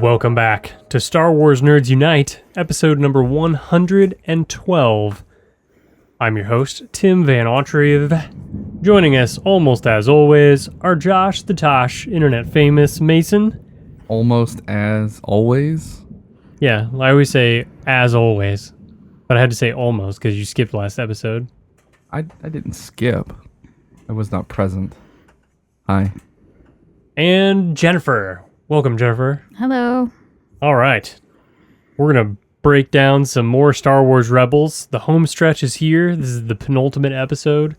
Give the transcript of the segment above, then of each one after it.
Welcome back to Star Wars Nerds Unite, episode number 112. I'm your host, Tim vanautreve. Joining us, almost as always, are Josh the Tosh, internet famous Mason. Almost as always? Yeah, I always say as always, but I had to say almost because you skipped last episode. I didn't skip. I was not present. Hi. And Jennifer. Welcome, Jennifer. Hello. All right. We're going to break down some more Star Wars Rebels. The home stretch is here. This is the penultimate episode.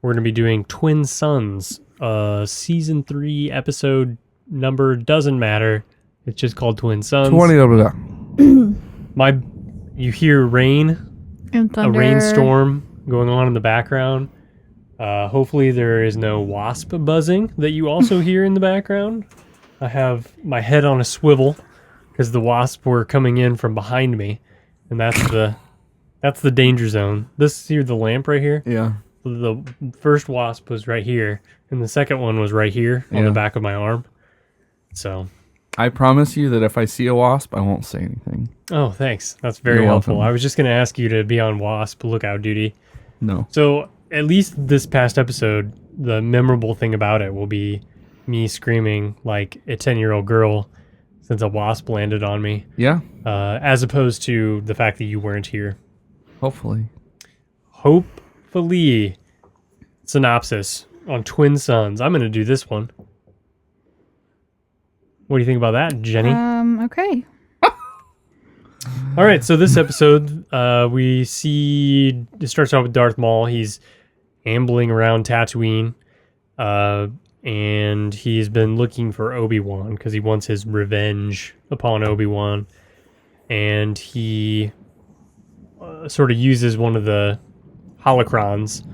We're going to be doing Twin Suns. Season 3 episode number doesn't matter. It's just called Twin Suns. 20 over there. You hear rain, And thunder. a rainstorm going on in the background. Hopefully there is no wasp buzzing that you also hear in the background. I have my head on a swivel because the wasps were coming in from behind me, and that's the danger zone. This here, the lamp right here. Yeah. The first wasp was right here, and the second one was right here on the back of my arm. So, I promise you that if I see a wasp, I won't say anything. oh, thanks. That's very You're helpful. welcome. I was just going to ask you to be on wasp lookout duty. No. So, at least this past episode, the memorable thing about it will be me screaming like a 10-year-old girl since a wasp landed on me, Yeah? as opposed to the fact that you weren't here. Hopefully. Hopefully. Synopsis on Twin Suns. I'm going to do this one. What do you think about that, Jenny? Okay. All right, so this episode, we see, it starts out with Darth Maul. He's ambling around Tatooine, and he's been looking for Obi-Wan because he wants his revenge upon Obi-Wan. And he sort of uses one of the holocrons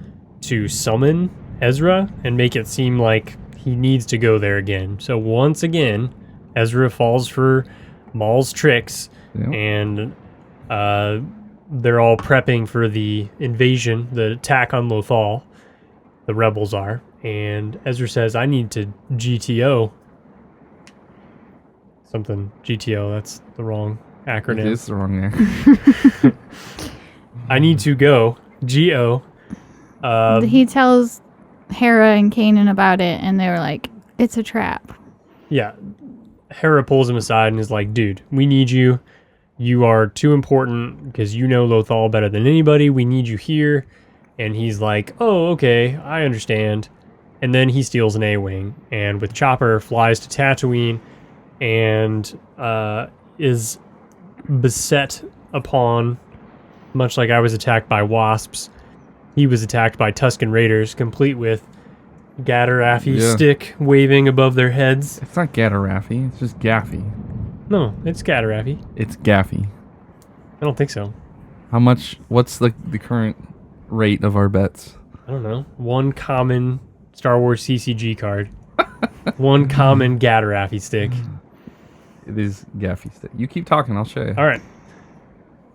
to summon Ezra and make it seem like he needs to go there again. So once again, Ezra falls for Maul's tricks. Yeah. And they're all prepping for the invasion, the attack on Lothal. The rebels are. And Ezra says, I need to GTO. Something. GTO, that's the wrong acronym. It is the wrong name. I need to go. GO. He tells Hera and Kanan about it, and they were like, it's a trap. Yeah. Hera pulls him aside and is like, dude, we need you. You are too important because you know Lothal better than anybody. We need you here. And he's like, oh, okay, I understand. And then he steals an A-Wing. And with Chopper, flies to Tatooine and is beset upon, much like I was attacked by wasps, he was attacked by Tusken Raiders, complete with Gattarafi stick waving above their heads. It's not Gattarafi. It's just Gaffy. No, it's Gattarafi. It's Gaffy. I don't think so. How much? What's the current rate of our bets? I don't know. One common Star Wars CCG card. One common Gattarafi stick. It is Gaffy stick. You keep talking. I'll show you. All right.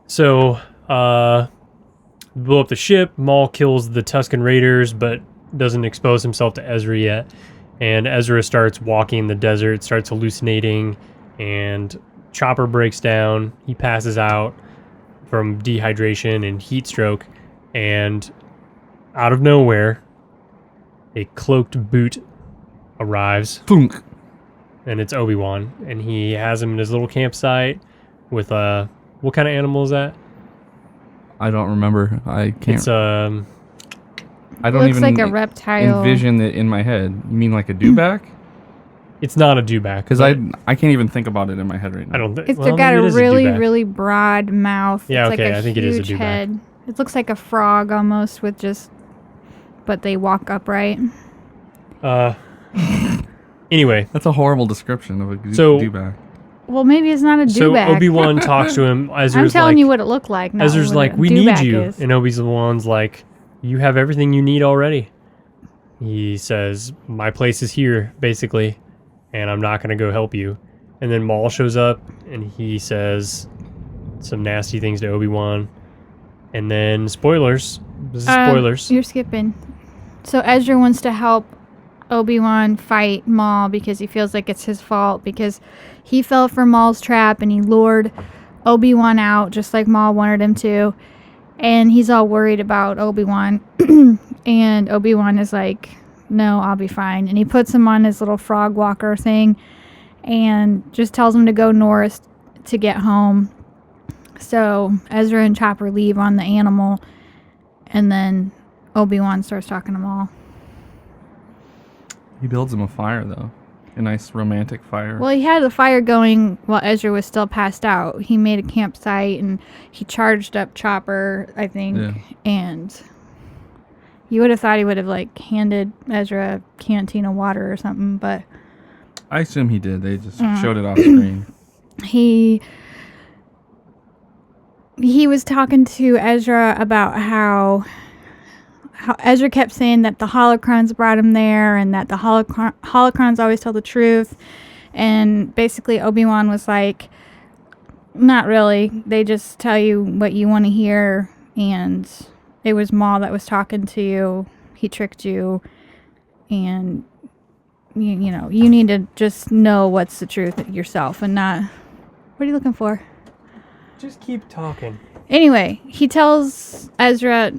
So, blow up the ship. Maul kills the Tusken Raiders, but doesn't expose himself to Ezra yet. And Ezra starts walking in the desert, starts hallucinating, and Chopper breaks down. He passes out from dehydration and heat stroke. And out of nowhere, a cloaked boot arrives. Thunk. And it's Obi-Wan. And he has him in his little campsite with a... What kind of animal is that? I don't remember. I can't. It's I don't Looks even like a reptile. envision it in my head. You mean like a dewback? It's not a dewback. Because I can't even think about it in my head right now. I don't think... It's well, got maybe a it is really, dewback. really broad mouth. Yeah, it's okay, like I think it is a huge dewback. head. It looks like a frog almost with just... But they walk upright. Anyway. That's a horrible description of a dewback. Well, maybe it's not a So dewback. Obi-Wan talks to him. I'm telling you what it looked like. Not Ezra's what like, a we need dewback you. is. And Obi-Wan's like, you have everything you need already. He says, my place is here, basically, and I'm not going to go help you. And then Maul shows up, and he says some nasty things to Obi-Wan. And then, spoilers. This is spoilers. You're skipping. So Ezra wants to help Obi-Wan fight Maul because he feels like it's his fault because he fell for Maul's trap and he lured Obi-Wan out just like Maul wanted him to. And he's all worried about Obi-Wan. And Obi-Wan is like, no, I'll be fine. And he puts him on his little frog walker thing and just tells him to go north to get home. So Ezra and Chopper leave on the animal. And then Obi-Wan starts talking to Maul. He builds him a fire, though. A nice romantic fire. Well, he had the fire going while Ezra was still passed out. He made a campsite and he charged up Chopper, I think. Yeah. And you would have thought he would have, like, handed Ezra a canteen of water or something, but... I assume he did. They just showed it off screen. He was talking to Ezra about how Ezra kept saying that the holocrons brought him there and that the holocrons always tell the truth. And basically Obi-Wan was like, not really. They just tell you what you want to hear. And it was Maul that was talking to you. He tricked you. And, you know, you need to just know what's the truth yourself and not... What are you looking for? Just keep talking. Anyway, he tells Ezra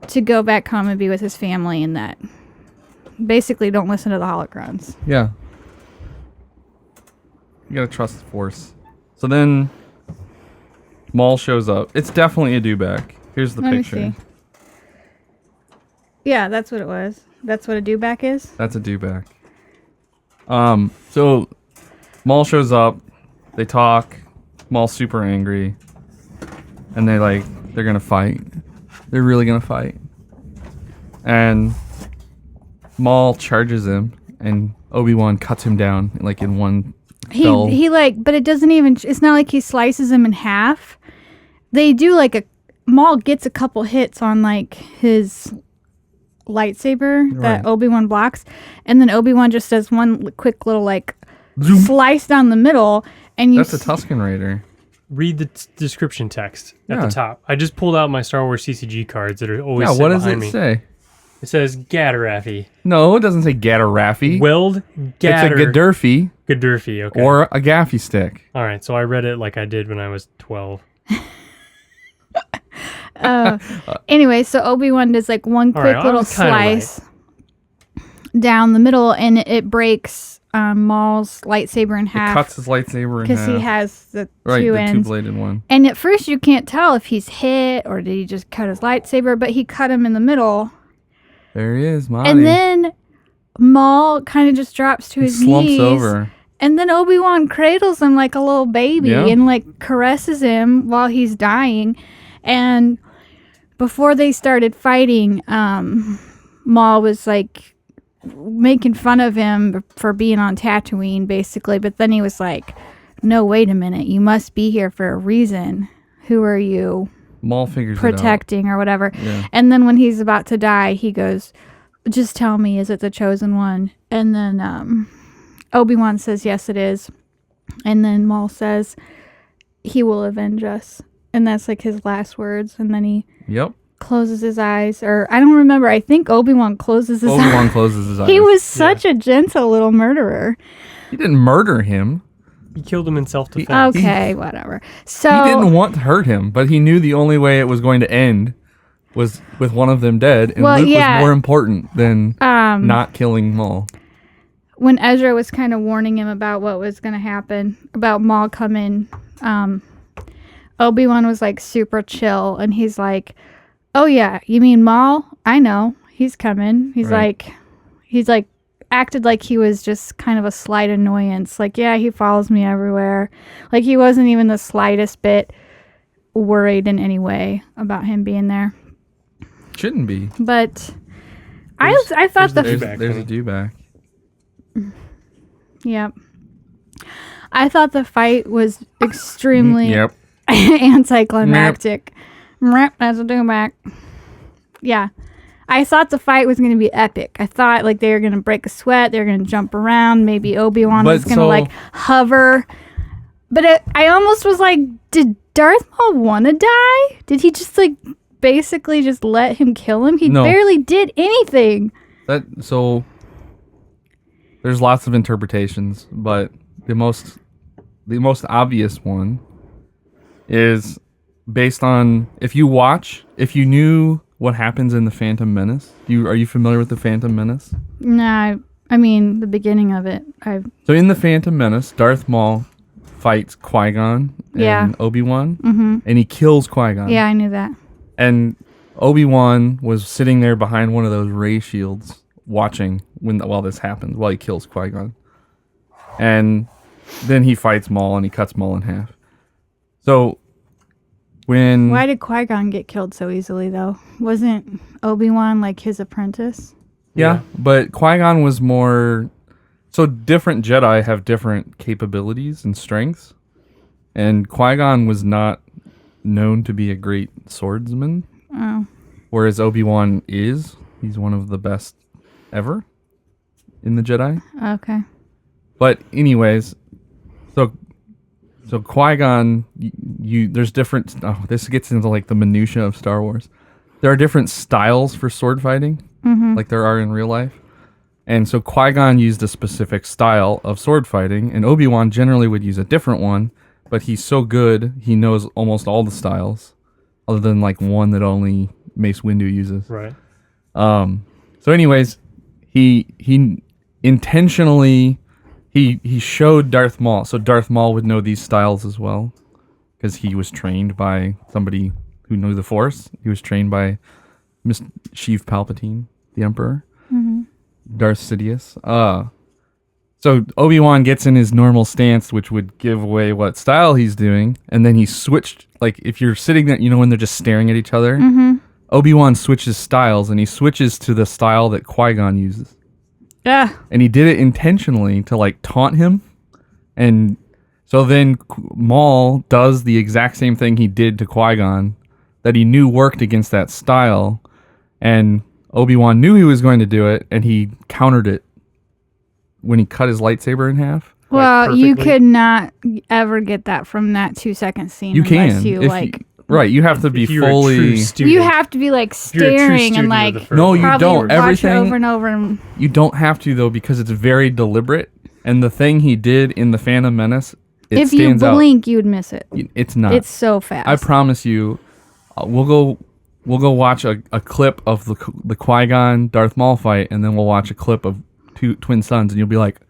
to go back home and be with his family and that basically don't listen to the holocrons. Yeah. You gotta trust the Force. So then Maul shows up. It's definitely a dewback. Here's the picture. Me see. Yeah, that's what it was. That's what a dewback is? That's a dewback. So Maul shows up. They talk. Maul's super angry. And they're gonna fight. They're really gonna fight. And Maul charges him, and Obi-Wan cuts him down in one fell. But it doesn't even. It's not like he slices him in half. They do Maul gets a couple hits on his lightsaber that Obi-Wan blocks, and then Obi-Wan just does one quick little zoom, slice down the middle, and that's a Tusken Raider. Read the description text at the top. I just pulled out my Star Wars CCG cards that are always what does it me. say? It says Gattaraffy. No, it doesn't say Gattaraffy. Weld Gatter. It's a Gadurfy. Gadurfy, okay. Or a gaffy stick. All right, so I read it like I did when I was 12. Anyway, so Obi-Wan does one quick little slice down the middle, and it breaks Maul's lightsaber in half. It cuts his lightsaber in half. Because he has the two ends. two-bladed one. And at first you can't tell if he's hit or did he just cut his lightsaber, but he cut him in the middle. There he is, Monty. And then Maul kind of just drops to his slumps knees. Over. And then Obi-Wan cradles him like a little baby and caresses him while he's dying. And before they started fighting, Maul was making fun of him for being on Tatooine, basically. But then he was like, no, wait a minute. You must be here for a reason. Who are you Maul figures protecting it out. Or whatever? Yeah. And then when he's about to die, he goes, just tell me, is it the Chosen One? And then Obi-Wan says, yes, it is. And then Maul says, he will avenge us. And that's his last words. And then he... Yep. Closes his eyes, or I don't remember. I think Obi-Wan closes his eyes. Obi-Wan closes his eyes. He was such a gentle little murderer. He didn't murder him. He killed him in self-defense. Okay, whatever. So he didn't want to hurt him, but he knew the only way it was going to end was with one of them dead, and Luke was more important than not killing Maul. When Ezra was kind of warning him about what was going to happen, about Maul coming, Obi-Wan was super chill, and he's like, oh yeah, you mean Maul? I know. He's coming. He's acted like he was just kind of a slight annoyance. Yeah, he follows me everywhere. He wasn't even the slightest bit worried in any way about him being there. Shouldn't be. But I thought there's a dewback. Yep. I thought the fight was extremely yep. anticlimactic. That's a dewback. Yeah. I thought the fight was going to be epic. I thought they were going to break a sweat. They were going to jump around. Maybe Obi-Wan was going to hover. But I almost was did Darth Maul want to die? Did he just basically just let him kill him? He barely did anything. So There's lots of interpretations, but the most obvious one is based on if you knew what happens in the Phantom Menace. Are you familiar with the Phantom Menace? No, I mean the beginning of it. So in the Phantom Menace, Darth Maul fights Qui-Gon and Obi-Wan, and he kills Qui-Gon. Yeah, I knew that. And Obi-Wan was sitting there behind one of those ray shields, watching while this happens, while he kills Qui-Gon. And then he fights Maul and he cuts Maul in half. So why did Qui-Gon get killed so easily though? Wasn't Obi-Wan like his apprentice? Yeah, but Qui-Gon was more... So different Jedi have different capabilities and strengths. And Qui-Gon was not known to be a great swordsman. Oh. Whereas Obi-Wan is. He's one of the best ever in the Jedi. Okay. But anyways, so Qui-Gon, there's different... Oh, this gets into like the minutia of Star Wars. There are different styles for sword fighting, like there are in real life. And so Qui-Gon used a specific style of sword fighting, and Obi-Wan generally would use a different one, but he's so good, he knows almost all the styles, other than like one that only Mace Windu uses. Right. So anyways, he intentionally... He showed Darth Maul, so Darth Maul would know these styles as well, because he was trained by somebody who knew the Force. He was trained by Sheev Palpatine, the Emperor, Darth Sidious. So Obi-Wan gets in his normal stance, which would give away what style he's doing, and then he switched. Like if you're sitting there, when they're just staring at each other, Obi-Wan switches styles, and he switches to the style that Qui-Gon uses. Yeah. And he did it intentionally to like taunt him. And so then Maul does the exact same thing he did to Qui-Gon that he knew worked against that style. And Obi-Wan knew he was going to do it, and he countered it when he cut his lightsaber in half. Well, you could not ever get that from that 2-second scene. You can. Unless you Right, you have to be fully... You have to be like staring and like... No, you don't. Everything over and over. You don't have to though, because it's very deliberate. And the thing he did in the Phantom Menace, it stands out. If you blink, you'd miss it. It's not. It's so fast. I promise you. We'll go watch a clip of the Qui-Gon Darth Maul fight, and then we'll watch a clip of Twin Sons, and you'll be like,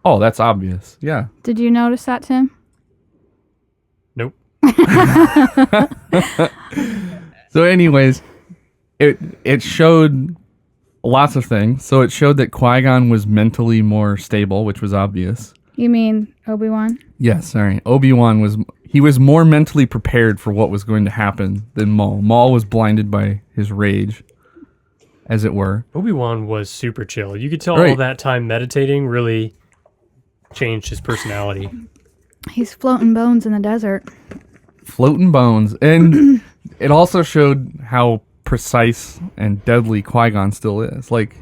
"Oh, that's obvious." Yeah. Did you notice that, Tim? Nope. So anyways, it showed lots of things. So it showed that Qui-Gon was mentally more stable, which was obvious. You mean Obi-Wan? Yes, sorry. Obi-Wan was more mentally prepared for what was going to happen than Maul. Maul was blinded by his rage, as it were. Obi-Wan was super chill. You could tell all that time meditating really changed his personality. He's floating bones in the desert. Floating bones. And it also showed how precise and deadly Qui-Gon still is. Like,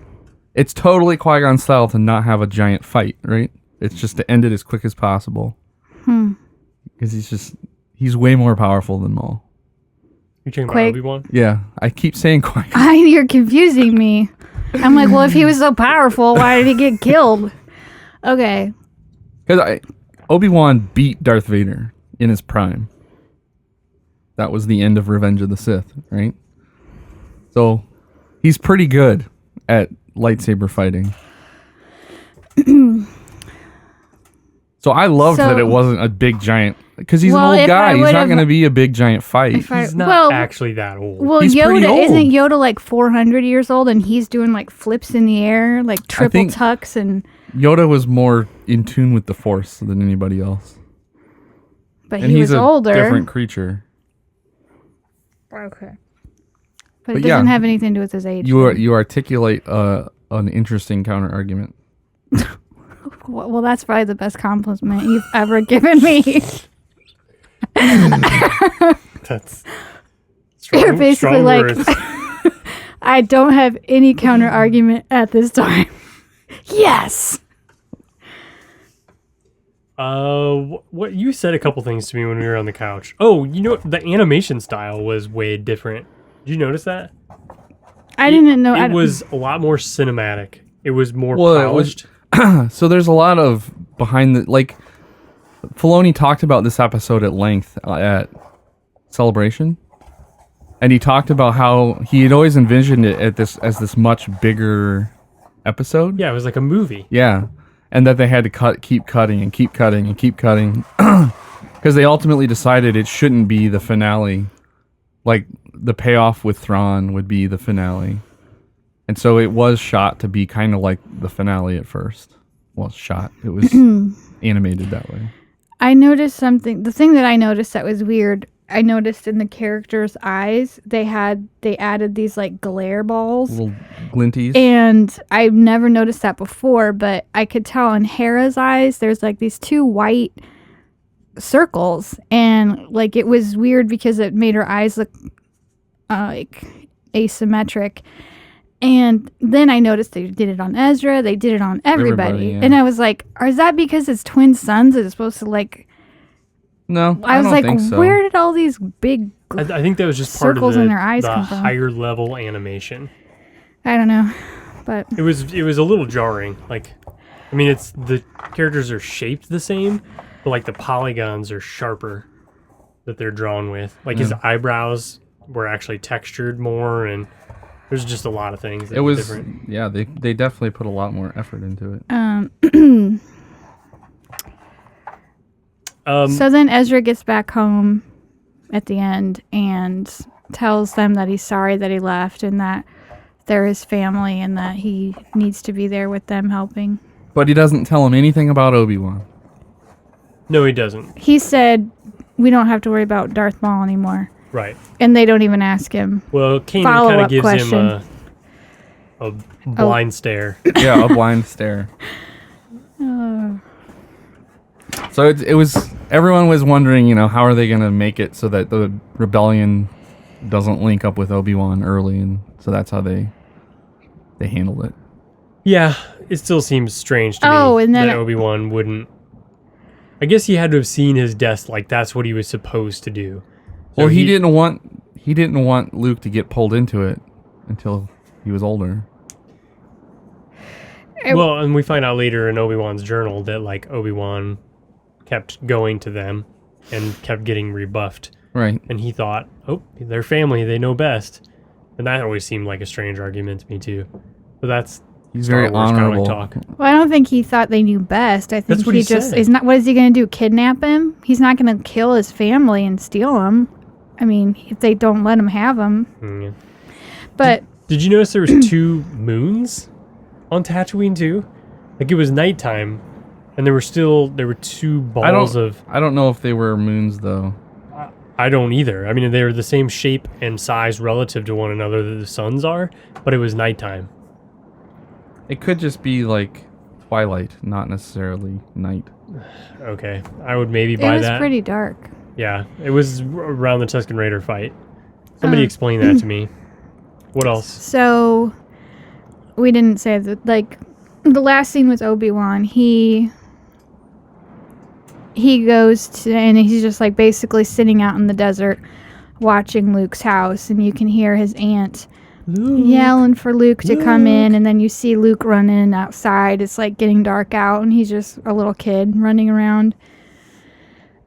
it's totally Qui-Gon style to not have a giant fight, right? It's just to end it as quick as possible. Because he's way more powerful than Maul. You talking about Obi-Wan? Yeah, I keep saying Qui-Gon. You're confusing me. I'm like, well, if he was so powerful, why did he get killed? Okay. Because Obi-Wan beat Darth Vader in his prime. That was the end of Revenge of the Sith, right? So he's pretty good at lightsaber fighting. So I loved that it wasn't a big giant, because he's an old guy. He's not going to be a big giant fight. He's not actually that old. Well, he's pretty old. Isn't Yoda like 400 years old, and he's doing like flips in the air, like triple tucks and... Yoda was more in tune with the Force than anybody else. But he was older. He's a different creature. Okay. But it doesn't have anything to do with his age. You articulate an interesting counter argument. Well, that's probably the best compliment you've ever given me. That's strong, you're basically strong like, words. I don't have any counter argument at this time. Yes. What you said a couple things to me when we were on the couch. Oh, the animation style was way different. Did you notice that? I didn't know. It was a lot more cinematic. It was more polished. So there's a lot of behind the like. Filoni talked about this episode at length at Celebration, and he talked about how he had always envisioned it as this much bigger episode. Yeah, it was like a movie. Yeah, and that they had to keep cutting because they ultimately decided it shouldn't be the finale. Like the payoff with Thrawn would be the finale, and so it was shot to be kind of like the finale at first. Well, shot. It was animated that way. I noticed something. The thing that I noticed that was weird, I noticed in the characters' eyes, they added these like glare balls. Little glinties. And I've never noticed that before, but I could tell in Hera's eyes, there's like these two white circles. And like it was weird because it made her eyes look like asymmetric. And then I noticed they did it on Ezra. They did it on everybody. Yeah. And I was like, is that because it's twin sons? It's supposed to like... No, I was don't like, think so. where did all these big I think that was just part of circles the, in their eyes the come from? higher level animation. I don't know. But It was a little jarring. Like, I mean, it's the characters are shaped the same, but like the polygons are sharper that they're drawn with. Like his eyebrows were actually textured more, and there's just a lot of things that were different. Yeah, they definitely put a lot more effort into it. so then Ezra gets back home at the end and tells them that he's sorry that he left and that they're his family and that he needs to be there with them helping. But he doesn't tell him anything about Obi-Wan. No, he doesn't. He said, we don't have to worry about Darth Maul anymore. Right. And they don't even ask him. Well, Kanan kind Follow-up of gives question. him a blind stare. Yeah, a blind stare. So it was, everyone was wondering, how are they going to make it so that the rebellion doesn't link up with Obi-Wan early, and so that's how they handled it. Yeah, it still seems strange to me and then that Obi-Wan wouldn't. I guess he had to have seen his death, like that's what he was supposed to do. So Well, he didn't want Luke to get pulled into it until he was older. Well, and we find out later in Obi-Wan's journal that like Obi-Wan kept going to them and kept getting rebuffed. Right. And he thought, oh, they're family, they know best. And that always seemed like a strange argument to me too. But he's Star very Wars kinda honorable. talk. Well, I don't think he thought they knew best. I think That's what he just said. is not. What is he going to do? Kidnap him? He's not going to kill his family and steal him. I mean, if they don't let him have him. Yeah. But Did you notice there was 2 moons on Tatooine too? Like it was nighttime, and there were 2 balls of. I don't know if they were moons though. I don't either. I mean, they were the same shape and size relative to one another that the suns are, but it was nighttime. It could just be like twilight, not necessarily night. Okay, I would maybe it buy was that. pretty dark. Yeah, it was around the Tusken Raider fight. Somebody explain that to me. What else? So we didn't say that. Like the last scene was Obi-Wan. He goes to, and he's just like basically sitting out in the desert watching Luke's house, and you can hear his aunt yelling for Luke to come in, and then you see Luke running outside. It's like getting dark out, and he's just a little kid running around.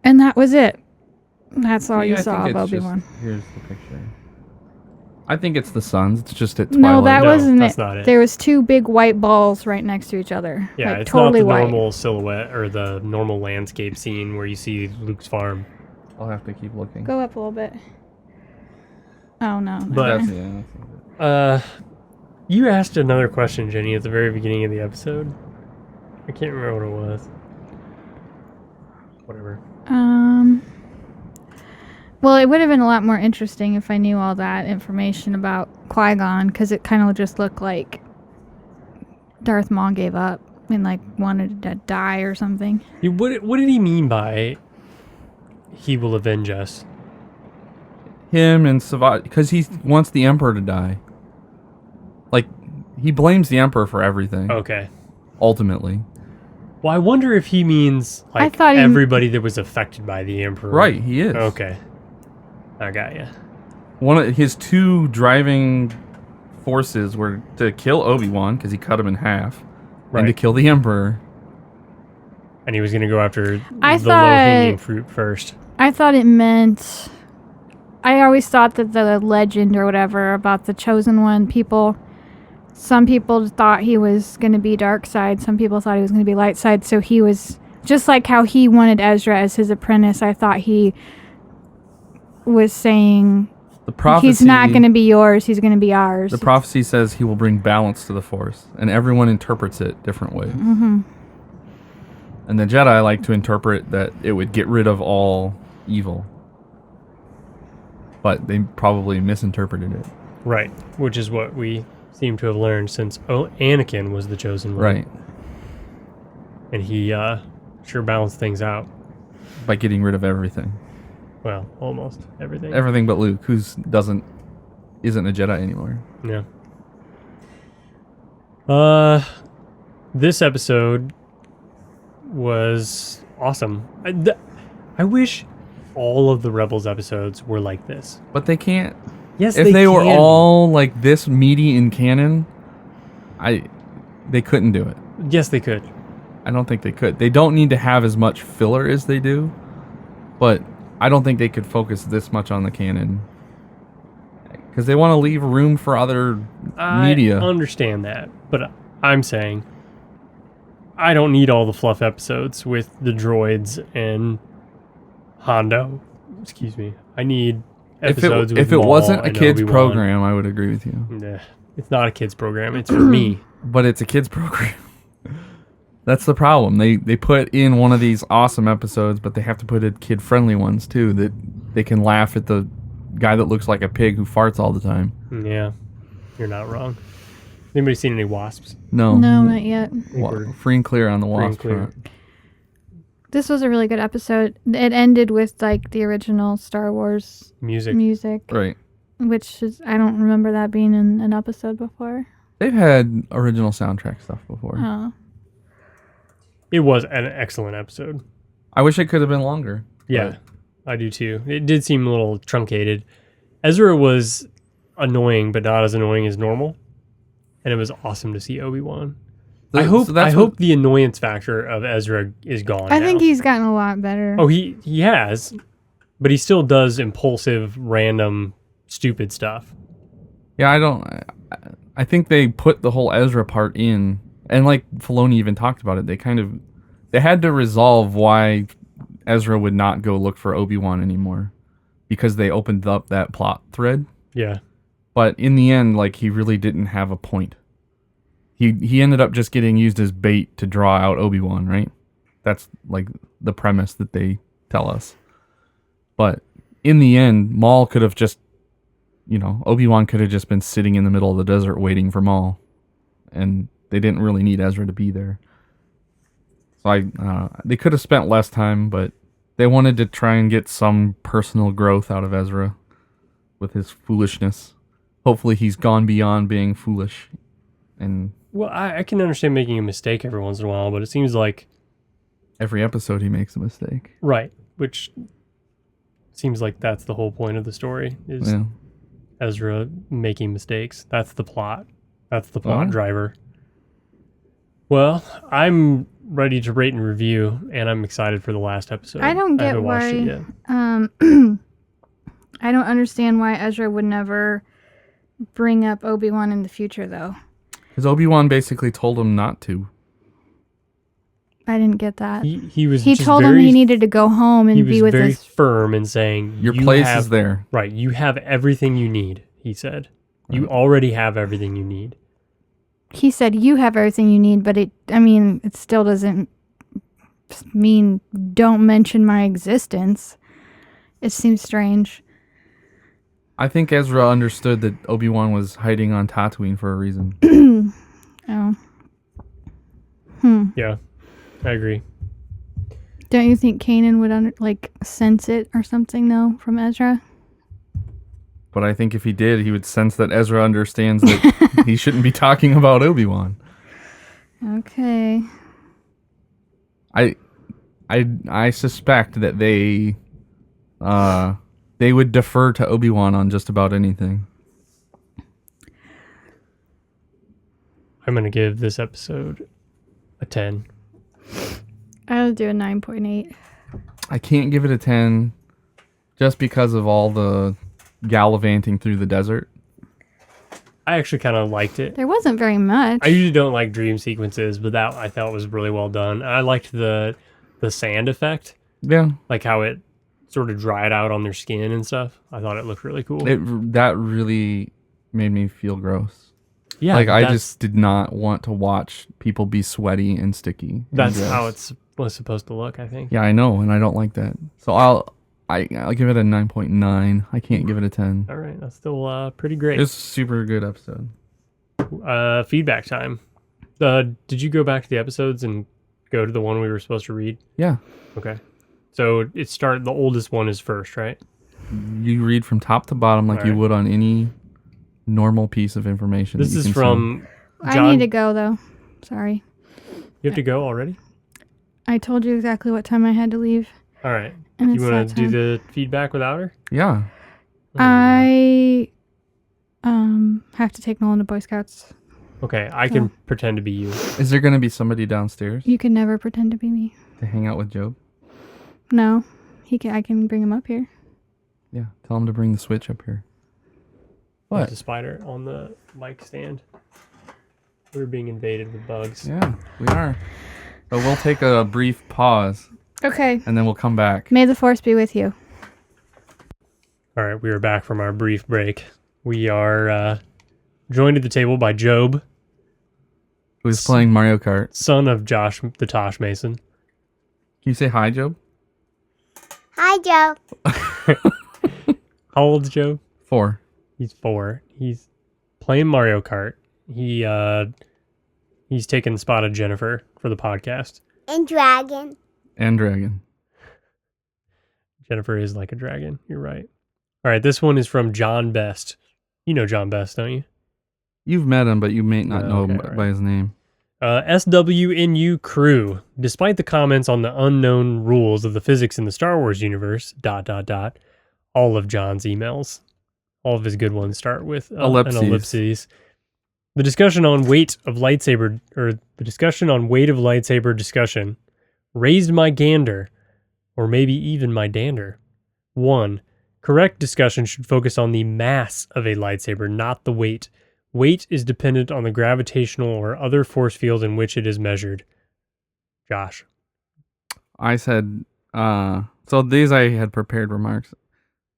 And that was it. That's all you saw of Obi-Wan. Here's the picture. I think it's the suns. It's just at twilight. No, that wasn't that's it. not it. There was 2 big white balls right next to each other. Yeah, like it's totally not the white. normal silhouette or the normal landscape scene where you see Luke's farm. I'll have to keep looking. Go up a little bit. Oh no. But- That's You asked another question, Jenny, at the very beginning of the episode. I can't remember what it was. Whatever. Well, it would have been a lot more interesting if I knew all that information about Qui-Gon, because it kind of just looked like Darth Maul gave up and like wanted to die or something. What did he mean by he will avenge us? him and Savat, because he wants the Emperor to die. Like, he blames the Emperor for everything. Okay. Ultimately. Well, I wonder if he means like thought he- everybody that was affected by the Emperor. Right, he is. Okay. I got you. One of his 2 driving forces were to kill Obi-Wan because he cut him in half, and to kill the Emperor. And he was going to go after I the low-hanging fruit first. I thought it meant... I always thought that the legend or whatever about the Chosen One, some people thought he was going to be dark side. Some people thought he was going to be light side. So he was... Just like how he wanted Ezra as his apprentice, I thought he was saying... The prophecy, he's not going to be yours, he's going to be ours. The prophecy says he will bring balance to the Force, and everyone interprets it different ways. Mm-hmm. And the Jedi like to interpret that it would get rid of all evil. But they probably misinterpreted it. Right, which is what we seem to have learned since Anakin was the Chosen One. Right. And he sure balanced things out. By getting rid of everything. Well, almost everything. Everything but Luke, who isn't a Jedi anymore. Yeah. This episode was awesome. I wish all of the Rebels episodes were like this. But they can't. Yes, if they were all like this meaty in canon, they couldn't do it. Yes, they could. I don't think they could. They don't need to have as much filler as they do, but I don't think they could focus this much on the canon because they want to leave room for other media. I understand that, but I'm saying I don't need all the fluff episodes with the droids and Hondo. Excuse me. I need episodes with If it Maul wasn't a and kids Obi-Wan. program, I would agree with you. Nah, it's not a kids program. It's for me. But it's a kids program. That's the problem. They put in one of these awesome episodes, but they have to put in kid-friendly ones, too, that they can laugh at the guy that looks like a pig who farts all the time. Yeah, you're not wrong. Anybody seen any wasps? No. No, not yet. Free and clear on the wasp clear. front. This was a really good episode. It ended with like the original Star Wars music. Right. Which is, I don't remember that being in an episode before. They've had original soundtrack stuff before. Oh. It was an excellent episode. I wish it could have been longer. Yeah, I do too. It did seem a little truncated. Ezra was annoying, but not as annoying as normal. And it was awesome to see Obi-Wan. I hope the annoyance factor of Ezra is gone I now. think he's gotten a lot better. Oh, he has, but he still does impulsive, random, stupid stuff. Yeah, I think they put the whole Ezra part in, and like Filoni even talked about it, they had to resolve why Ezra would not go look for Obi-Wan anymore because they opened up that plot thread. Yeah. But in the end, like, he really didn't have a point. He ended up just getting used as bait to draw out Obi-Wan, right? That's like the premise that they tell us. But in the end, Maul could have just, Obi-Wan could have just been sitting in the middle of the desert waiting for Maul. And they didn't really need Ezra to be there. So they could have spent less time, but they wanted to try and get some personal growth out of Ezra with his foolishness. Hopefully he's gone beyond being foolish. And well, I can understand making a mistake every once in a while, but it seems like every episode he makes a mistake. Right, which seems like that's the whole point of the story, is Ezra making mistakes. That's the plot. That's the plot driver. Well, I'm ready to rate and review, and I'm excited for the last episode. I don't get haven't why. watched it yet. I don't understand why Ezra would never bring up Obi-Wan in the future, though. Because Obi-Wan basically told him not to. I didn't get that. He told him he needed to go home and be with He was very his... firm in saying, Your place is there. Right, you have everything you need, he said. Right. You already have everything you need. He said you have everything you need, but it still doesn't mean don't mention my existence. It seems strange. I think Ezra understood that Obi-Wan was hiding on Tatooine for a reason. Oh. Yeah, I agree. Don't you think Kanan would sense it or something though from Ezra? But I think if he did, he would sense that Ezra understands that he shouldn't be talking about Obi-Wan. Okay. I suspect that they would defer to Obi-Wan on just about anything. I'm going to give this episode A 10. I'll do a 9.8. I can't give it a 10 just because of all the gallivanting through the desert. I actually kind of liked it. There wasn't very much. I usually don't like dream sequences, but that I thought was really well done. I liked the sand effect, Yeah. like how it sort of dried out on their skin and stuff. I thought it looked really cool. That really made me feel gross. Yeah, like I just did not want to watch people be sweaty and sticky. That's how it was supposed to look, I think. Yeah, I know, and I don't like that. So I'll give it a 9.9. I can't give it a 10. All right, that's still pretty great. It's a super good episode. Feedback time. Did you go back to the episodes and go to the one we were supposed to read? Yeah. Okay. So the oldest one is first, right? You read from top to bottom like you would on any normal piece of information. This is from John. I need to go, though. Sorry. You have to go already? I told you exactly what time I had to leave. All right. And You want to do the feedback without her? Yeah. I have to take Nolan to Boy Scouts. Okay, I can pretend to be you. Is there going to be somebody downstairs You can never pretend to be me. to hang out with Job? No. I can bring him up here. Yeah. Tell him to bring the Switch up here. There's a spider on the mic stand. We're being invaded with bugs. Yeah, we are. So we'll take a brief pause. Okay. And then we'll come back. May the Force be with you. All right, we are back from our brief break. We are joined at the table by Job, Who's playing Mario Kart. son of Josh the Tosh Mason. Can you say hi, Job? Hi, Joe. How old's Job? 4. He's 4. He's playing Mario Kart. He's taken the spot of Jennifer for the podcast. And Dragon. And Dragon. Jennifer is like a dragon. You're right. All right, this one is from John Best. You know John Best, don't you? You've met him, but you may not know him okay, by his name. SWNU crew. Despite the comments on the unknown rules of the physics in the Star Wars universe, ... all of John's emails, all of his good ones start with an ellipses. The discussion on weight of lightsaber discussion raised my gander, or maybe even my dander. 1. Correct discussion should focus on the mass of a lightsaber, not the weight. Weight is dependent on the gravitational or other force field in which it is measured. Josh. I said, so these I had prepared remarks.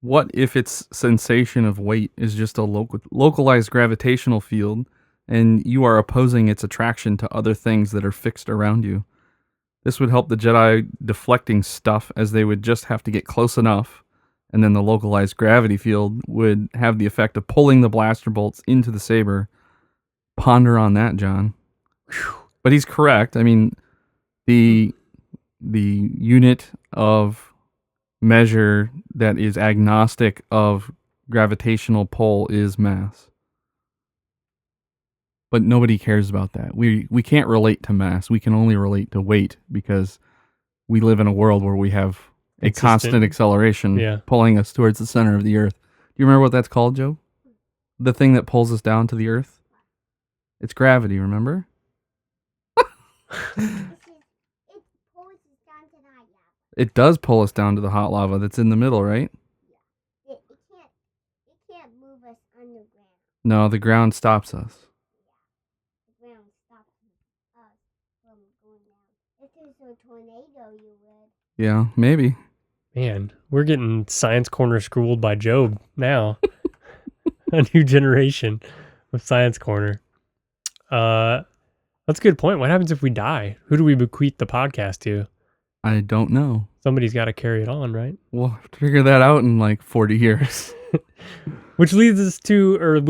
What if its sensation of weight is just a localized gravitational field and you are opposing its attraction to other things that are fixed around you? This would help the Jedi deflecting stuff, as they would just have to get close enough, and then the localized gravity field would have the effect of pulling the blaster bolts into the saber. Ponder on that, John. Whew. But he's correct. I mean, the unit of measure that is agnostic of gravitational pull is mass. But nobody cares about that. We can't relate to mass. We can only relate to weight because we live in a world where we have a constant acceleration pulling us towards the center of the earth. Do you remember what that's called, Joe? The thing that pulls us down to the earth? It's gravity, remember? It does pull us down to the hot lava that's in the middle, right? It can't move us underground. No, the ground stops us. The ground stops us from going down. If there's a tornado, you would. Yeah, maybe. Man, we're getting Science Corner schooled by Job now. A new generation of Science Corner. That's a good point. What happens if we die? Who do we bequeath the podcast to? I don't know. Somebody's got to carry it on, right? We'll have to figure that out in like 40 years. Which leads to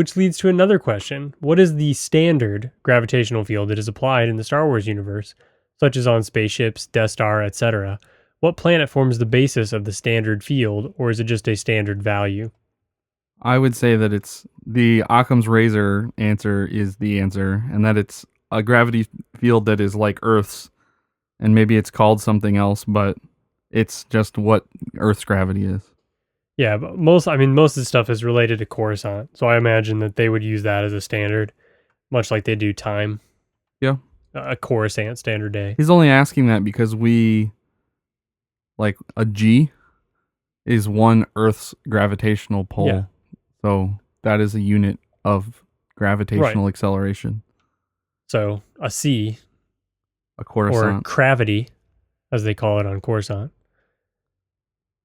another question. What is the standard gravitational field that is applied in the Star Wars universe, such as on spaceships, Death Star, etc.? What planet forms the basis of the standard field, or is it just a standard value? I would say that it's the Occam's razor answer is the answer, and that it's a gravity field that is like Earth's, and maybe it's called something else, but it's just what Earth's gravity is. Yeah, but most of the stuff is related to Coruscant, so I imagine that they would use that as a standard, much like they do time. Yeah. a Coruscant standard day. He's only asking that because we, like, a G is one Earth's gravitational pull. Yeah. So that is a unit of gravitational acceleration. So a C, A or Coruscant. gravity, as they call it on Coruscant.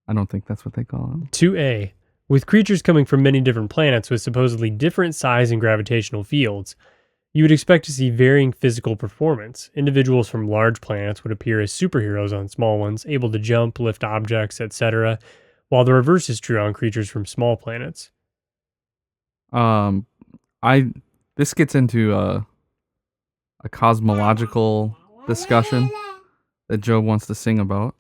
I don't think that's what they call it. 2A. With creatures coming from many different planets with supposedly different size and gravitational fields, you would expect to see varying physical performance. Individuals from large planets would appear as superheroes on small ones, able to jump, lift objects, etc., while the reverse is true on creatures from small planets. This gets into a cosmological discussion that Joe wants to sing about.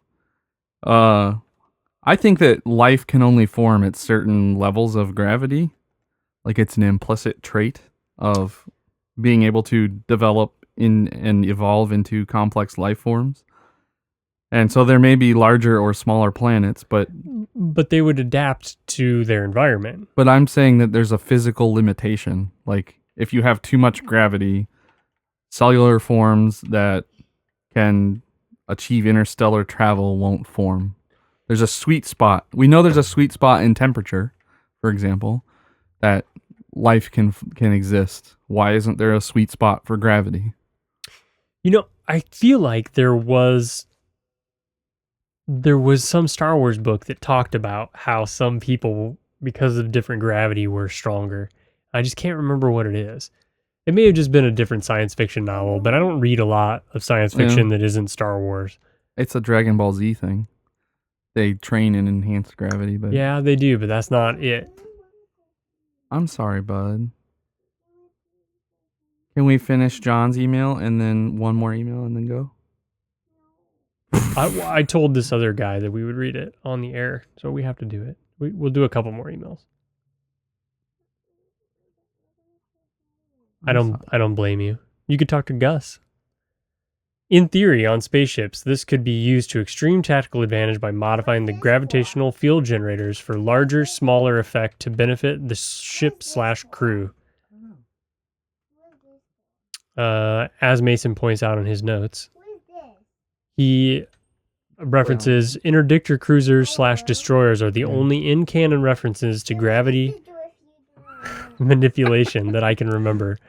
I think that life can only form at certain levels of gravity. Like, it's an implicit trait of being able to develop in and evolve into complex life forms. And so there may be larger or smaller planets, but they would adapt to their environment. But I'm saying that there's a physical limitation. Like, if you have too much gravity, cellular forms that can achieve interstellar travel won't form. There's a sweet spot. We know there's a sweet spot in temperature, for example, that life can exist. Why isn't there a sweet spot for gravity? You know, I feel like there was some Star Wars book that talked about how some people, because of different gravity, were stronger. I just can't remember what it is. It may have just been a different science fiction novel, but I don't read a lot of science fiction that isn't Star Wars. It's a Dragon Ball Z thing. They train in enhanced gravity, but yeah, they do, but that's not it. I'm sorry, bud. Can we finish John's email and then one more email and then go? I told this other guy that we would read it on the air, so we have to do it. We'll do a couple more emails. I don't blame you. You could talk to Gus. In theory, on spaceships, this could be used to extreme tactical advantage by modifying the gravitational field generators for larger, smaller effect to benefit the ship/crew. As Mason points out in his notes, he references interdictor cruisers/destroyers are the only in-canon references to gravity manipulation that I can remember.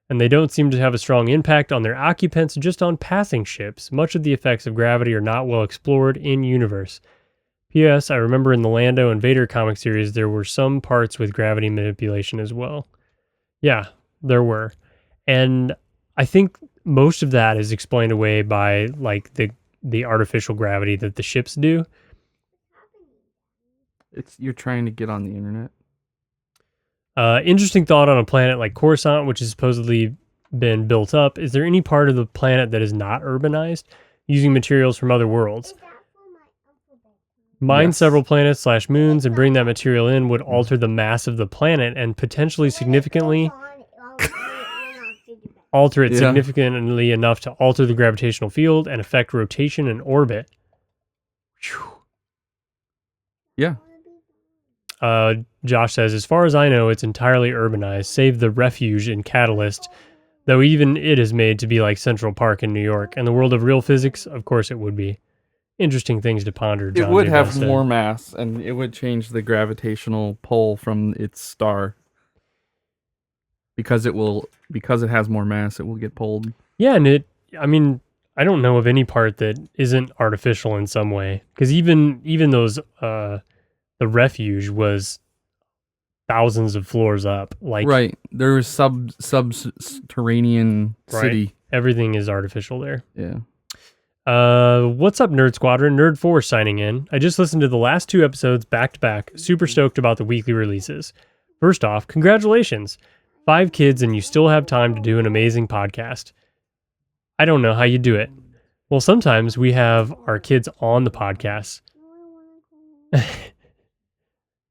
And they don't seem to have a strong impact on their occupants, just on passing ships. Much of the effects of gravity are not well explored in universe. P.S. I remember in the Lando and Vader comic series, there were some parts with gravity manipulation as well. Yeah, there were. And I think most of that is explained away by like the artificial gravity that the ships do. You're trying to get on the internet. Interesting thought on a planet like Coruscant, which has supposedly been built up. Is there any part of the planet that is not urbanized, using materials from other worlds? Mine several planets/moons and bring that material in would alter the mass of the planet and potentially significantly alter it significantly enough to alter the gravitational field and affect rotation and orbit. Whew. Yeah. Josh says, as far as I know, it's entirely urbanized, save the refuge in Catalyst, though even it is made to be like Central Park in New York. And the world of real physics, of course it would be. Interesting things to ponder, John. It would J. have Bell said. more mass, and it would change the gravitational pull from its star. Because it has more mass, it will get pulled. Yeah, and I don't know of any part that isn't artificial in some way. Because even those the refuge was thousands of floors up. Like, right. There was subterranean city. Right. Everything is artificial there. Yeah. What's up, Nerd Squadron? Nerd 4 signing in. I just listened to the last 2 episodes back to back. Super stoked about the weekly releases. First off, congratulations. 5 kids and you still have time to do an amazing podcast. I don't know how you do it. Well, sometimes we have our kids on the podcast.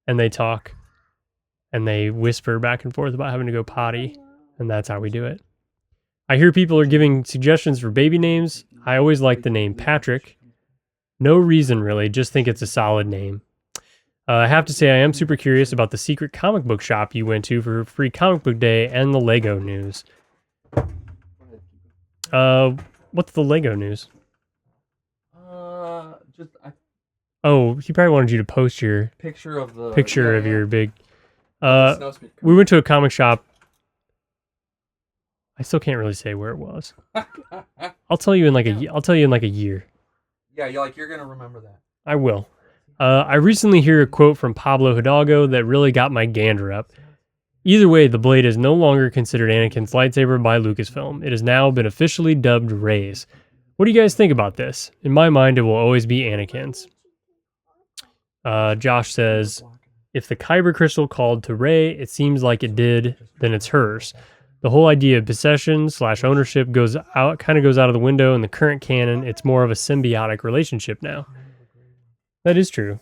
And they talk and they whisper back and forth about having to go potty, and that's how we do it. I hear people are giving suggestions for baby names. I always like the name Patrick. No reason really, just think it's a solid name. I have to say I am super curious about the secret comic book shop you went to for free comic book day and the Lego news. What's the Lego news? Just a Oh, he probably wanted you to post your picture of the picture of your big. the snow speeder. We went to a comic shop. I still can't really say where it was. I'll tell you in like I'll tell you in like a year. Yeah, you're gonna remember that. I will. I recently hear a quote from Pablo Hidalgo that really got my gander up. Either way, the blade is no longer considered Anakin's lightsaber by Lucasfilm. It has now been officially dubbed Rey's. What do you guys think about this? In my mind, it will always be Anakin's. Josh says, if the Kyber crystal called to Rey, it seems like it did, then it's hers. The whole idea of possession/ownership goes out of the window in the current canon. It's more of a symbiotic relationship now. That is true.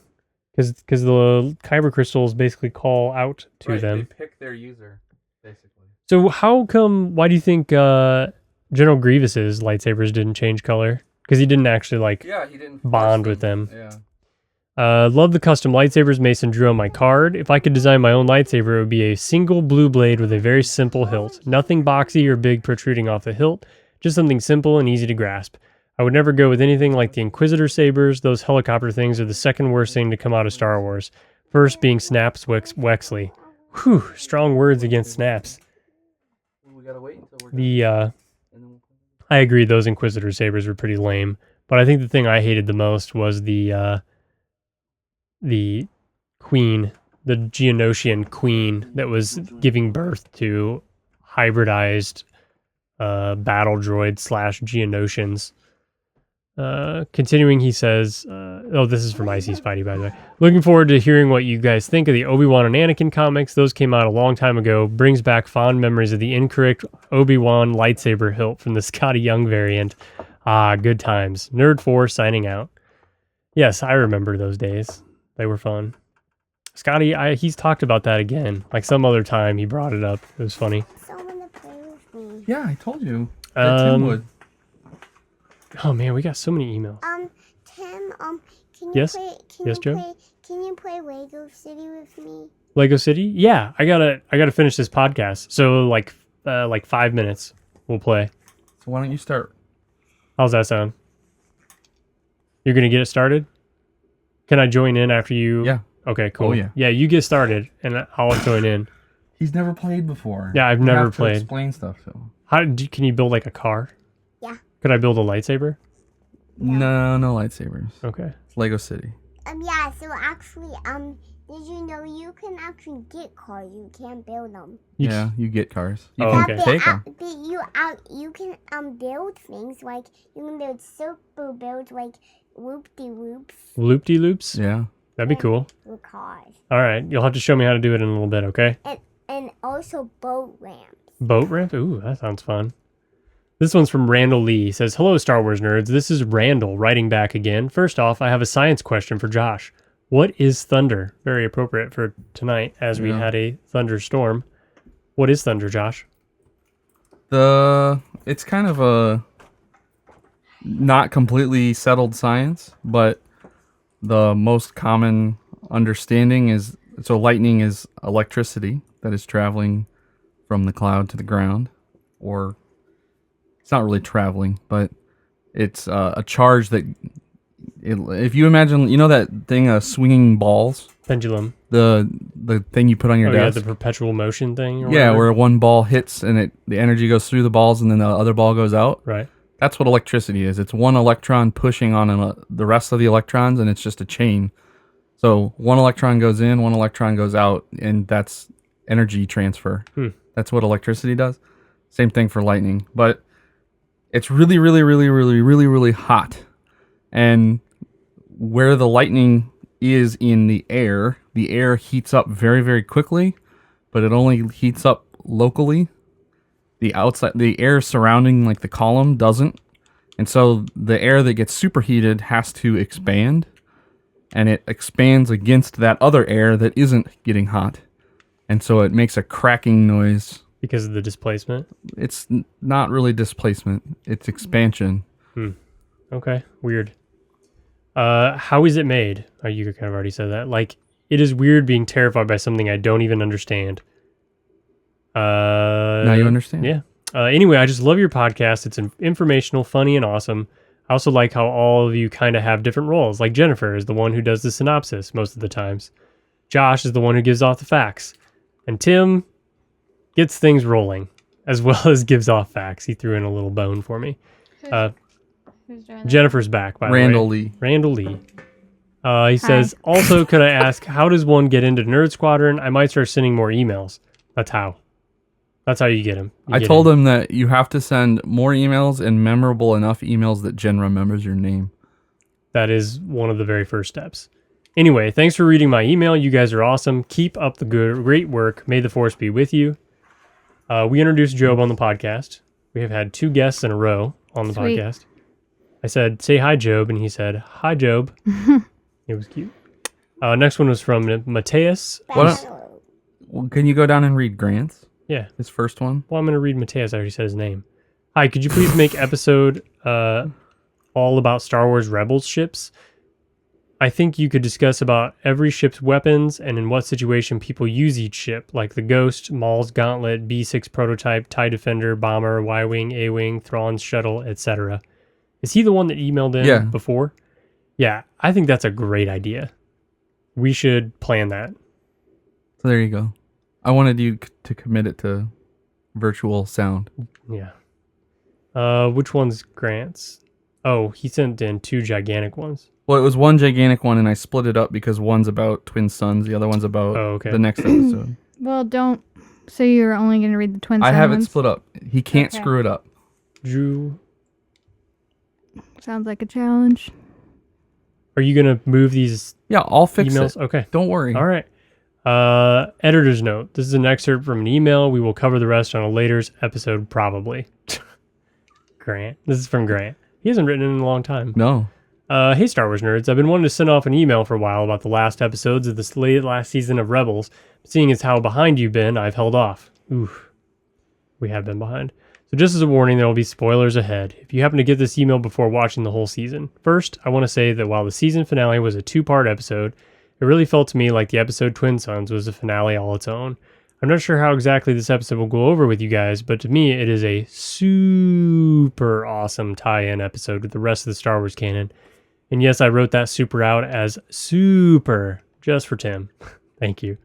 Because the Kyber crystals basically call out to them. They pick their user, basically. So why do you think General Grievous's lightsabers didn't change color? Because he didn't actually he didn't bond with them. Yeah. Love the custom lightsabers Mason drew on my card. If I could design my own lightsaber, it would be a single blue blade with a very simple hilt. Nothing boxy or big protruding off the hilt, just something simple and easy to grasp. I would never go with anything like the Inquisitor sabers. Those helicopter things are the second worst thing to come out of Star Wars. First being Snaps Wexley. Whew, strong words against Snaps. We gotta wait until we're done. I agree, those Inquisitor sabers were pretty lame. But I think the thing I hated the most was the queen, the Geonosian queen that was giving birth to hybridized battle droids / Geonosians. Continuing, he says, this is from Icy Spidey, by the way. Looking forward to hearing what you guys think of the Obi-Wan and Anakin comics. Those came out a long time ago. Brings back fond memories of the incorrect Obi-Wan lightsaber hilt from the Scotty Young variant. Ah, good times. Nerd4 signing out. Yes, I remember those days. They were fun. Scotty, he's talked about that again. Like some other time, he brought it up. It was funny. Someone to play with me. Yeah, I told you. That Tim would. Oh man, we got so many emails. Tim, can you Yes? play? Yes, Joe? Can you play Lego City with me? Lego City? Yeah, I gotta finish this podcast. So like 5 minutes, we'll play. So why don't you start? How's that sound? You're gonna get it started? Can I join in after you? Yeah. Okay, cool. Oh, yeah. Yeah, you get started, and I'll join in. He's never played before. Yeah, I've You never have to played. Explain stuff to him. Can you build like a car? Yeah. Could I build a lightsaber? No lightsabers. Okay. It's Lego City. Yeah. So actually, did you know you can actually get cars? You can't build them. Yeah, you get cars. You Oh, can okay. take them. You can build things like you can build super builds like whoop-de-whoops Loop-de-loops? Yeah. That'd be cool. with cars, All right, you'll have to show me how to do it in a little bit, okay? and also boat ramps. Boat ramp? Ooh, that sounds fun. This one's from Randall Lee. He says, hello, Star Wars nerds. This is Randall writing back again. First off, I have a science question for Josh. What is thunder? Very appropriate for tonight as we had a thunderstorm. What is thunder, Josh? It's kind of a not completely settled science, but the most common understanding is lightning is electricity that is traveling from the cloud to the ground, or it's not really traveling, but it's a charge that if you imagine, that thing, swinging balls, Pendulum. the thing you put on your Oh, yeah, desk. the perpetual motion thing? Or Yeah, whatever? where one ball hits and the energy goes through the balls and then the other ball goes out. Right. That's what electricity is. It's one electron pushing on the rest of the electrons, and it's just a chain. So one electron goes in, one electron goes out, and that's energy transfer. That's what electricity does. Same thing for lightning. But it's really, really, really, really, really, really hot. And where the lightning is in the air heats up very, very quickly, but it only heats up locally. The air surrounding like the column doesn't. And so the air that gets superheated has to expand, and it expands against that other air that isn't getting hot. And so it makes a cracking noise. Because of the displacement? It's not really displacement. It's expansion. Okay, weird. How is it made? Oh, you kind of already said that. Like, it is weird being terrified by something I don't even understand. Now you understand? Yeah. Anyway, I just love your podcast. It's informational, funny, and awesome. I also like how all of you kind of have different roles. Like Jennifer is the one who does the synopsis most of the times. Josh is the one who gives off the facts. And Tim gets things rolling, as well as gives off facts. He threw in a little bone for me. Who's doing that? Jennifer's back, by Randall the way. Lee. Randall Lee. He says, also, could I ask, how does one get into Nerd Squadron? I might start sending more emails. That's how. That's how you get him. I told him that you have to send more emails and memorable enough emails that Jen remembers your name. That is one of the very first steps. Anyway, thanks for reading my email. You guys are awesome. Keep up the great work. May the force be with you. We introduced Job on the podcast. We have had 2 guests in a row on the Sweet. podcast. I said, say hi, Job. And he said, hi, Job. It was cute. Next one was from Mateus. Can you go down and read Grant's? Yeah. His first one? Well, I'm going to read Mateus. I already said his name. Hi, could you please make episode all about Star Wars Rebels ships? I think you could discuss about every ship's weapons and in what situation people use each ship, like the Ghost, Maul's Gauntlet, B6 prototype, TIE Defender, Bomber, Y-Wing, A-Wing, Thrawn's Shuttle, etc. Is he the one that emailed in before? Yeah, I think that's a great idea. We should plan that. So there you go. I wanted you to commit it to virtual sound. Yeah. Which one's Grant's? Oh, he sent in 2 gigantic ones. Well, it was one gigantic one, and I split it up because one's about twin sons, the other one's about the next episode. Well, don't. So you're only going to read the twin son I have ones? it split up. He can't screw it up. Drew. Sounds like a challenge. Are you going to move these Yeah, I'll fix emails? it. Okay. Don't worry. All right. Editor's note. This is an excerpt from an email. We will cover the rest on a later episode, probably. Grant. This is from Grant. He hasn't written in a long time. No. Hey, Star Wars nerds. I've been wanting to send off an email for a while about the last episodes of this last season of Rebels. Seeing as how behind you've been, I've held off. Oof. We have been behind. So just as a warning, there will be spoilers ahead if you happen to get this email before watching the whole season. First, I want to say that while the season finale was a 2-part episode, it really felt to me like the episode Twin Sons was a finale all its own. I'm not sure how exactly this episode will go over with you guys, but to me, it is a super awesome tie-in episode with the rest of the Star Wars canon. And yes, I wrote that super out as super, just for Tim. Thank you.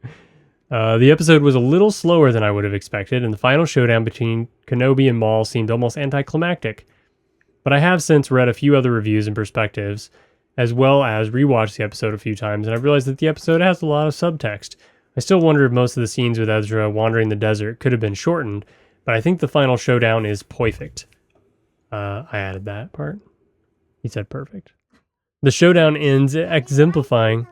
The episode was a little slower than I would have expected, and the final showdown between Kenobi and Maul seemed almost anticlimactic. But I have since read a few other reviews and perspectives, as well as rewatched the episode a few times, and I've realized that the episode has a lot of subtext. I still wonder if most of the scenes with Ezra wandering the desert could have been shortened, but I think the final showdown is perfect. I added that part. He said perfect. The showdown ends exemplifying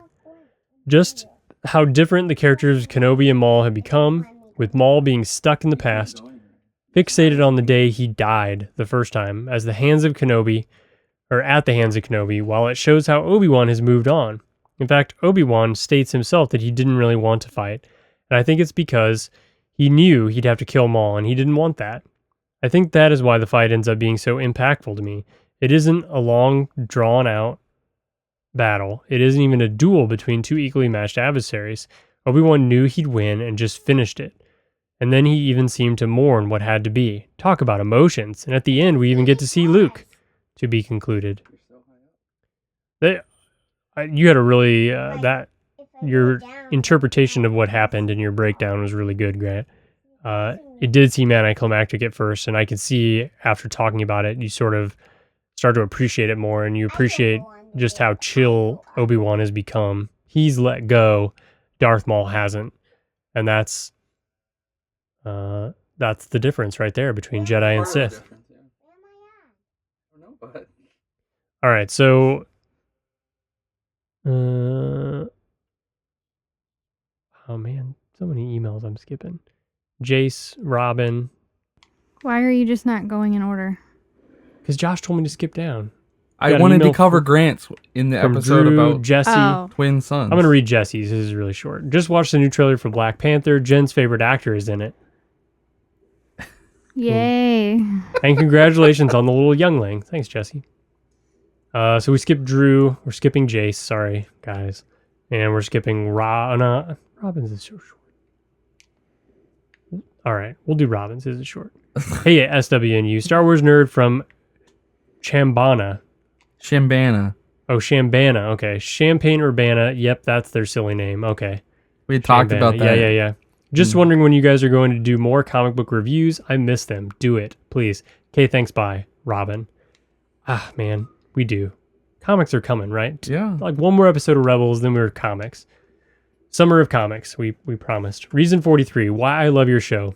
just how different the characters of Kenobi and Maul have become, with Maul being stuck in the past, fixated on the day he died the first time, at the hands of Kenobi, while it shows how Obi-Wan has moved on. In fact, Obi-Wan states himself that he didn't really want to fight, and I think it's because he knew he'd have to kill Maul, and he didn't want that. I think that is why the fight ends up being so impactful to me. It isn't a long, drawn-out battle. It isn't even a duel between 2 equally matched adversaries. Obi-Wan knew he'd win and just finished it. And then he even seemed to mourn what had to be. Talk about emotions. And at the end, we even get to see Luke. To be concluded. You had a really, your interpretation of what happened in your breakdown was really good, Grant. It did seem anticlimactic at first, and I could see after talking about it, you sort of start to appreciate it more, and you appreciate just how chill Obi-Wan has become. He's let go, Darth Maul hasn't, and that's the difference right there between Jedi and Sith. All right, so oh man, so many emails I'm skipping. Jace, Robin. Why are you just not going in order? Because Josh told me to skip down. I wanted to cover Grant's in the episode Drew, about Jesse. Twin Sons. I'm going to read Jesse's. This is really short. Just watched the new trailer for Black Panther. Jen's favorite actor is in it. Yay. And congratulations on the little youngling. Thanks, Jesse. So we skipped Drew. We're skipping Jace. Sorry, guys. And we're skipping Robin's is so short. All right, we'll do Robin's. This is short. Hey, SWNU, Star Wars nerd from Chambana. Oh, Shambana. Okay. Champaign-Urbana. Yep, that's their silly name. Okay. We had talked Shambana. about that. Yeah. Just wondering when you guys are going to do more comic book reviews. I miss them. Do it, please. Okay, thanks. Bye, Robin. Ah, man, we do. Comics are coming, right? Yeah. Like one more episode of Rebels, then we're comics. Summer of comics, we promised. Reason 43, why I love your show.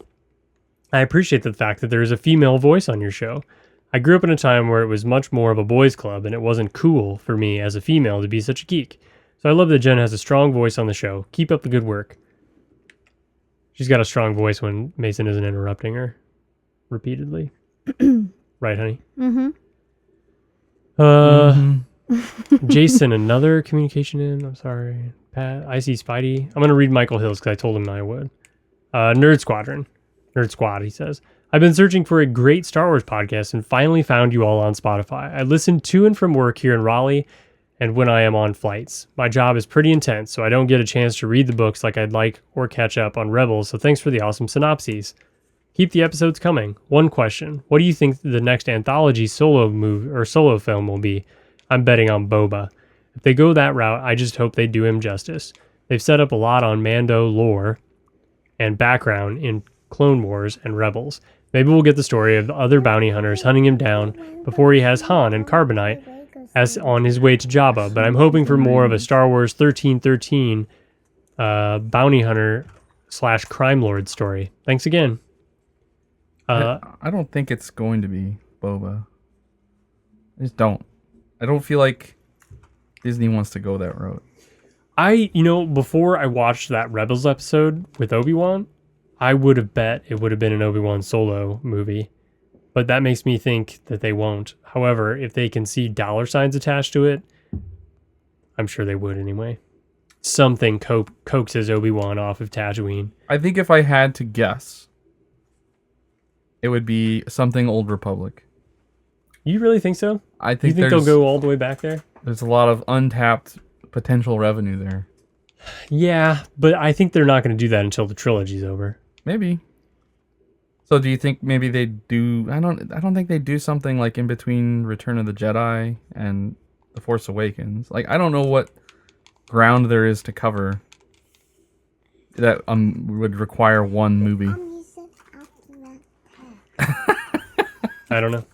I appreciate the fact that there is a female voice on your show. I grew up in a time where it was much more of a boys' club, and it wasn't cool for me as a female to be such a geek. So I love that Jen has a strong voice on the show. Keep up the good work. She's got a strong voice when Mason isn't interrupting her repeatedly. Right, honey? Mm-hmm. Jason, another communication in. I'm sorry. Pat, I see Spidey. I'm going to read Michael Hill's because I told him I would. Nerd Squad, he says. I've been searching for a great Star Wars podcast and finally found you all on Spotify. I listen to and from work here in Raleigh and when I am on flights. My job is pretty intense, so I don't get a chance to read the books like I'd like or catch up on Rebels, so thanks for the awesome synopses. Keep the episodes coming. One question. What do you think the next anthology solo film will be? I'm betting on Boba. If they go that route, I just hope they do him justice. They've set up a lot on Mando lore and background in Clone Wars and Rebels. Maybe we'll get the story of the other bounty hunters hunting him down before he has Han and Carbonite as on his way to Jabba, but I'm hoping for more of a Star Wars 1313 bounty hunter / crime lord story. Thanks again. I don't think it's going to be Boba. I just don't. I don't feel like Disney wants to go that route. Before I watched that Rebels episode with Obi-Wan, I would have bet it would have been an Obi-Wan Solo movie. But that makes me think that they won't. However, if they can see dollar signs attached to it, I'm sure they would anyway. Something coaxes Obi-Wan off of Tatooine. I think if I had to guess, it would be something Old Republic. You really think so? I think you think they'll go all the way back there? There's a lot of untapped potential revenue there. Yeah, but I think they're not going to do that until the trilogy's over. Maybe. So do you think maybe they do? I don't think they do something like in between Return of the Jedi and The Force Awakens. Like I don't know what ground there is to cover that would require one movie. I don't know.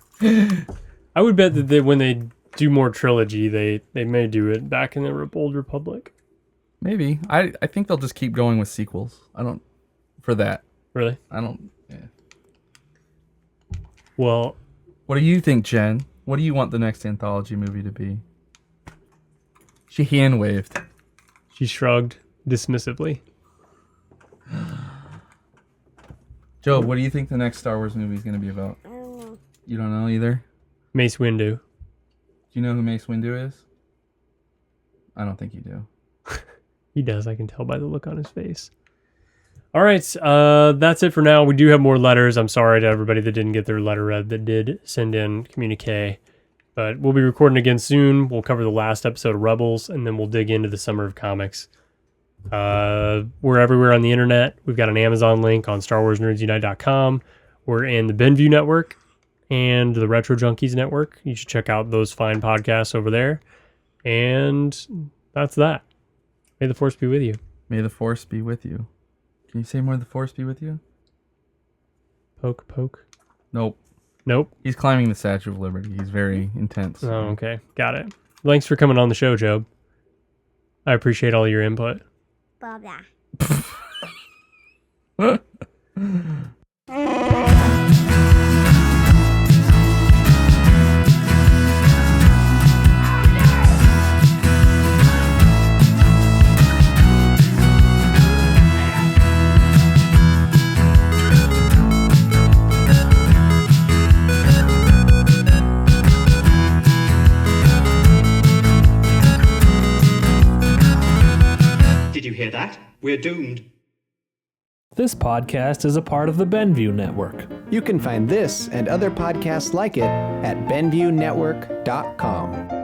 I would bet that when they do more trilogy, they may do it back in the Old Republic. Maybe. I think they'll just keep going with sequels. For that. Really? Yeah. Well, what do you think, Jen? What do you want the next anthology movie to be? She hand waved. She shrugged dismissively. Joe, what do you think the next Star Wars movie is going to be about? I don't know. You don't know either? Mace Windu. Do you know who Mace Windu is? I don't think you do. He does. I can tell by the look on his face. All right. That's it for now. We do have more letters. I'm sorry to everybody that didn't get their letter read that did send in communique. But we'll be recording again soon. We'll cover the last episode of Rebels, and then we'll dig into the Summer of Comics. We're everywhere on the internet. We've got an Amazon link on StarWarsNerdsUnite.com. We're in the BenView network and the Retro Junkies network. You should check out those fine podcasts over there. And that's that. May the Force be with you. May the Force be with you. Can you say more? The Force be with you? Poke, poke. Nope. He's climbing the Statue of Liberty. He's very intense. Oh, okay. Got it. Thanks for coming on the show, Job. I appreciate all your input. Blah, blah. Did you hear that? We're doomed. This podcast is a part of the BenView Network. You can find this and other podcasts like it at BenViewNetwork.com.